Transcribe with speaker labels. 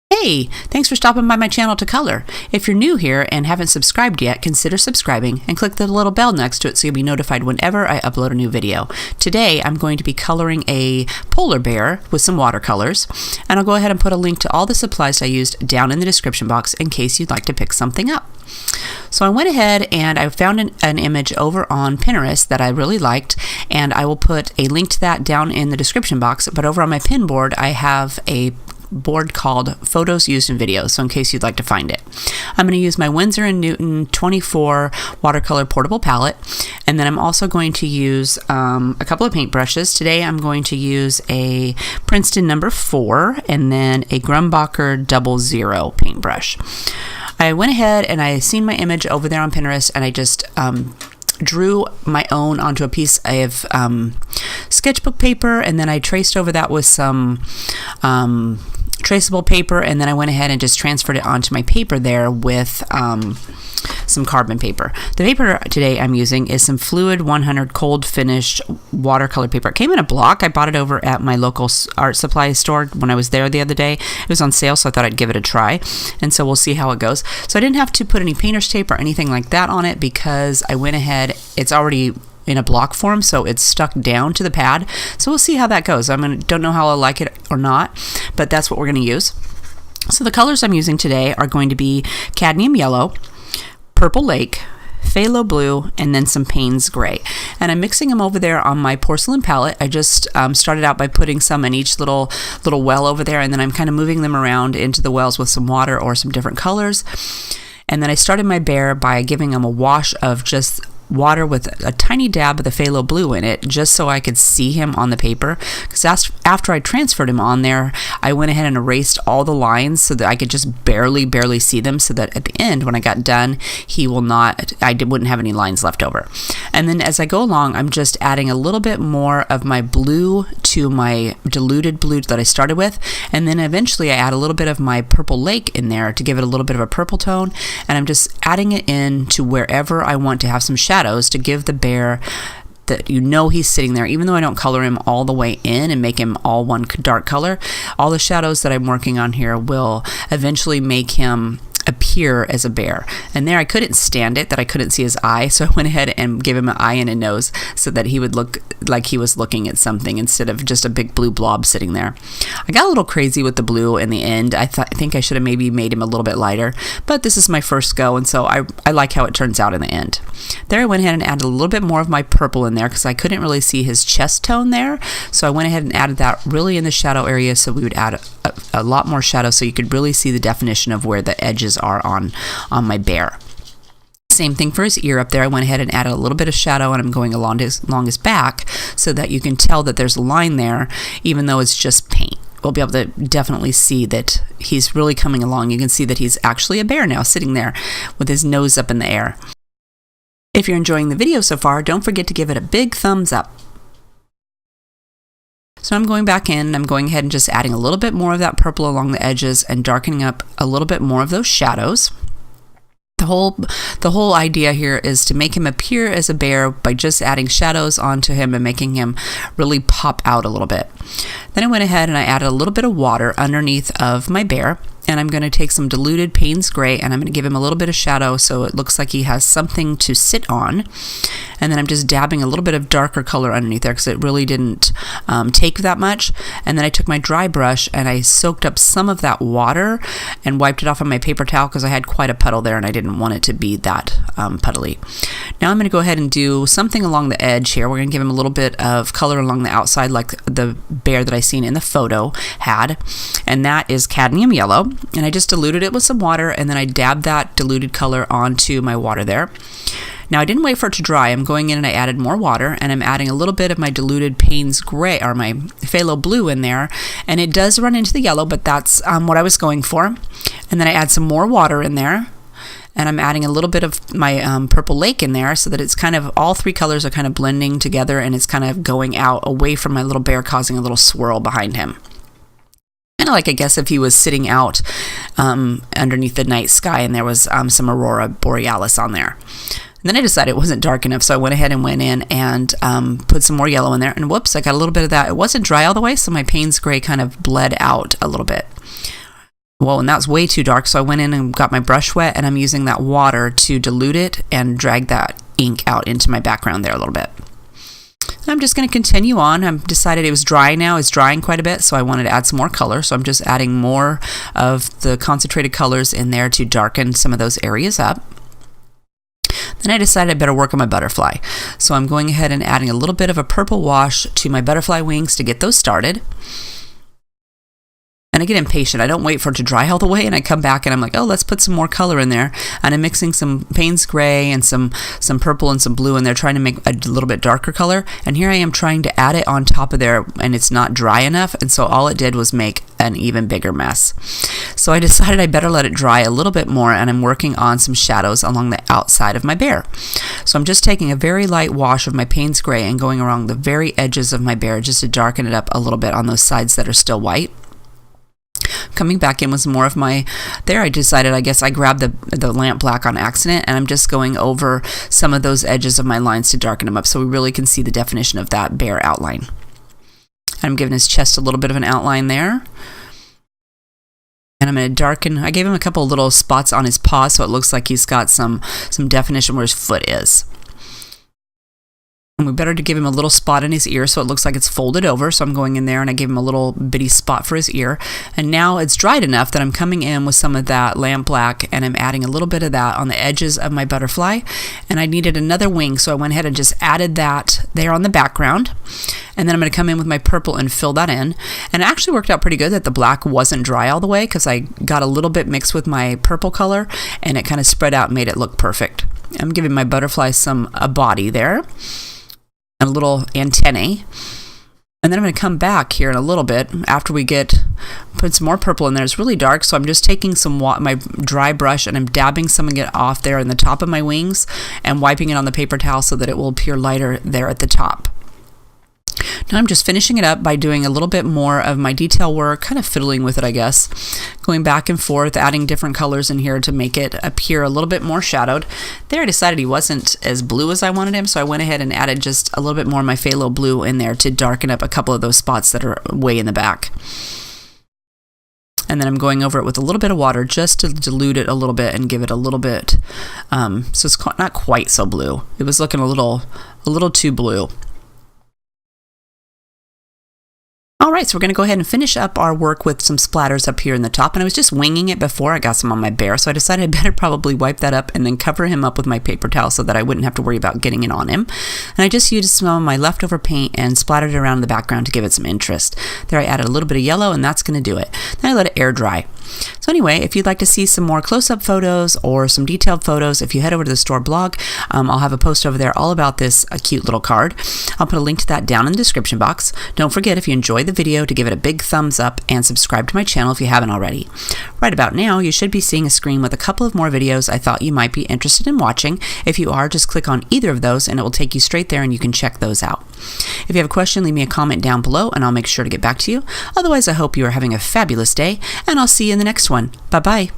Speaker 1: Hey, thanks for stopping by my channel to color. If you're new here and haven't subscribed yet, consider subscribing and click the little bell next to it so you'll be notified whenever I upload a new video. Today, I'm going to be coloring a polar bear with some watercolors, and I'll go ahead and put a link to all the supplies I used down in the description box in case you'd like to pick something up. So I went ahead and I found an image over on Pinterest that I really liked, and I will put a link to that down in the description box, but over on my pin board, I have a board called Photos Used in Videos, so in case you'd like to find it. I'm going to use my Winsor Newton 24 watercolor portable palette, and then I'm also going to use a couple of paint brushes. Today I'm going to use a Princeton number 4 and then a Grumbacher 00 paintbrush. I went ahead and I seen my image over there on Pinterest, and I just drew my own onto a piece of sketchbook paper, and then I traced over that with some traceable paper, and then I went ahead and just transferred it onto my paper there with some carbon paper. The paper today I'm using is some Fluid 100 cold finished watercolor paper. It came in a block. I bought it over at my local art supply store when I was there the other day. It was on sale, so I thought I'd give it a try, and so we'll see how it goes. So I didn't have to put any painter's tape or anything like that on it because I went ahead, it's already in a block form, so it's stuck down to the pad. So we'll see how that goes. Don't know how I'll like it or not, but that's what we're going to use. So the colors I'm using today are going to be cadmium yellow, purple lake, phthalo blue, and then some Payne's gray. And I'm mixing them over there on my porcelain palette. I just started out by putting some in each little well over there, and then I'm kind of moving them around into the wells with some water or some different colors. And then I started my bear by giving him a wash of just water with a tiny dab of the phthalo blue in it, just so I could see him on the paper, because after I transferred him on there, I went ahead and erased all the lines so that I could just barely see them, so that at the end when I got done, I wouldn't have any lines left over. And then as I go along, I'm just adding a little bit more of my blue to my diluted blue that I started with, and then eventually I add a little bit of my purple lake in there to give it a little bit of a purple tone, and I'm just adding it in to wherever I want to have some shadows to give the bear that he's sitting there. Even though I don't color him all the way in and make him all one dark color, all the shadows that I'm working on here will eventually make him appear as a bear. And there I couldn't stand it that I couldn't see his eye, so I went ahead and gave him an eye and a nose so that he would look like he was looking at something instead of just a big blue blob sitting there. I got a little crazy with the blue in the end. I think I should have maybe made him a little bit lighter, but this is my first go, and so I like how it turns out in the end. There I went ahead and added a little bit more of my purple in there because I couldn't really see his chest tone there, so I went ahead and added that really in the shadow area, so we would add a lot more shadow so you could really see the definition of where the edges are on my bear. Same thing for his ear up there. I went ahead and added a little bit of shadow, and I'm going along his back so that you can tell that there's a line there even though it's just paint. We'll be able to definitely see that he's really coming along. You can see that he's actually a bear now, sitting there with his nose up in the air. If you're enjoying the video so far, don't forget to give it a big thumbs up. So I'm going back in, and I'm going ahead and just adding a little bit more of that purple along the edges and darkening up a little bit more of those shadows. The whole idea here is to make him appear as a bear by just adding shadows onto him and making him really pop out a little bit. Then I went ahead and I added a little bit of water underneath of my bear, and I'm going to take some diluted Payne's gray, and I'm going to give him a little bit of shadow so it looks like he has something to sit on. And then I'm just dabbing a little bit of darker color underneath there because it really didn't take that much. And then I took my dry brush and I soaked up some of that water and wiped it off on my paper towel because I had quite a puddle there and I didn't want it to be that puddly. Now I'm going to go ahead and do something along the edge here. We're going to give him a little bit of color along the outside like the bear that I seen in the photo had, and that is cadmium yellow. And I just diluted it with some water, and then I dabbed that diluted color onto my water there. Now I didn't wait for it to dry. I'm going in and I added more water, and I'm adding a little bit of my diluted Payne's gray or my phthalo blue in there, and it does run into the yellow, but that's what I was going for. And then I add some more water in there, and I'm adding a little bit of my purple lake in there so that it's kind of, all three colors are kind of blending together, and it's kind of going out away from my little bear, causing a little swirl behind him. Kind of like, I guess, if he was sitting out underneath the night sky and there was some aurora borealis on there. And then I decided it wasn't dark enough, so I went ahead and went in and put some more yellow in there, and whoops, I got a little bit of that. It wasn't dry all the way, so my Payne's gray kind of bled out a little bit. Well, and that's way too dark, so I went in and got my brush wet, and I'm using that water to dilute it and drag that ink out into my background there a little bit. And I'm just going to continue on. I've decided it was dry now. It's drying quite a bit, so I wanted to add some more color, so I'm just adding more of the concentrated colors in there to darken some of those areas up. Then I decided I better work on my butterfly. So I'm going ahead and adding a little bit of a purple wash to my butterfly wings to get those started. And I get impatient. I don't wait for it to dry all the way, and I come back and I'm like, oh, let's put some more color in there. And I'm mixing some Payne's Gray and some purple and some blue in there, trying to make a little bit darker color. And here I am trying to add it on top of there, and it's not dry enough, and so all it did was make an even bigger mess. So I decided I better let it dry a little bit more, and I'm working on some shadows along the outside of my bear. So I'm just taking a very light wash of my Payne's Gray and going around the very edges of my bear just to darken it up a little bit on those sides that are still white. Coming back in with some more of my, there I decided, I guess I grabbed the lamp black on accident, and I'm just going over some of those edges of my lines to darken them up so we really can see the definition of that bear outline. I'm giving his chest a little bit of an outline there. And I'm going to darken, I gave him a couple of little spots on his paw so it looks like he's got some definition where his foot is. And we better to give him a little spot in his ear so it looks like it's folded over. So I'm going in there and I gave him a little bitty spot for his ear. And now it's dried enough that I'm coming in with some of that lamp black, and I'm adding a little bit of that on the edges of my butterfly. And I needed another wing, so I went ahead and just added that there on the background. And then I'm going to come in with my purple and fill that in. And it actually worked out pretty good that the black wasn't dry all the way, because I got a little bit mixed with my purple color, and it kind of spread out and made it look perfect. I'm giving my butterfly a body there, a little antennae. And then I'm going to come back here in a little bit after we put some more purple in there. It's really dark, so I'm just taking my dry brush and I'm dabbing some of it off there in the top of my wings and wiping it on the paper towel so that it will appear lighter there at the top. Now I'm just finishing it up by doing a little bit more of my detail work, kind of fiddling with it, I guess. Going back and forth, adding different colors in here to make it appear a little bit more shadowed. There I decided he wasn't as blue as I wanted him, so I went ahead and added just a little bit more of my phthalo blue in there to darken up a couple of those spots that are way in the back. And then I'm going over it with a little bit of water just to dilute it a little bit and give it a little bit, so it's not quite so blue. It was looking a little too blue. Alright, so we're going to go ahead and finish up our work with some splatters up here in the top, and I was just winging it before I got some on my bear, so I decided I better probably wipe that up and then cover him up with my paper towel so that I wouldn't have to worry about getting it on him. And I just used some of my leftover paint and splattered it around in the background to give it some interest. There I added a little bit of yellow, and that's going to do it. Then I let it air dry. So anyway, if you'd like to see some more close-up photos or some detailed photos, if you head over to the store blog, I'll have a post over there all about this cute little card. I'll put a link to that down in the description box. Don't forget, if you enjoyed the video, to give it a big thumbs up and subscribe to my channel if you haven't already. Right about now, you should be seeing a screen with a couple of more videos I thought you might be interested in watching. If you are, just click on either of those and it will take you straight there and you can check those out. If you have a question, leave me a comment down below and I'll make sure to get back to you. Otherwise, I hope you are having a fabulous day, and I'll see you in the next one. Bye-bye.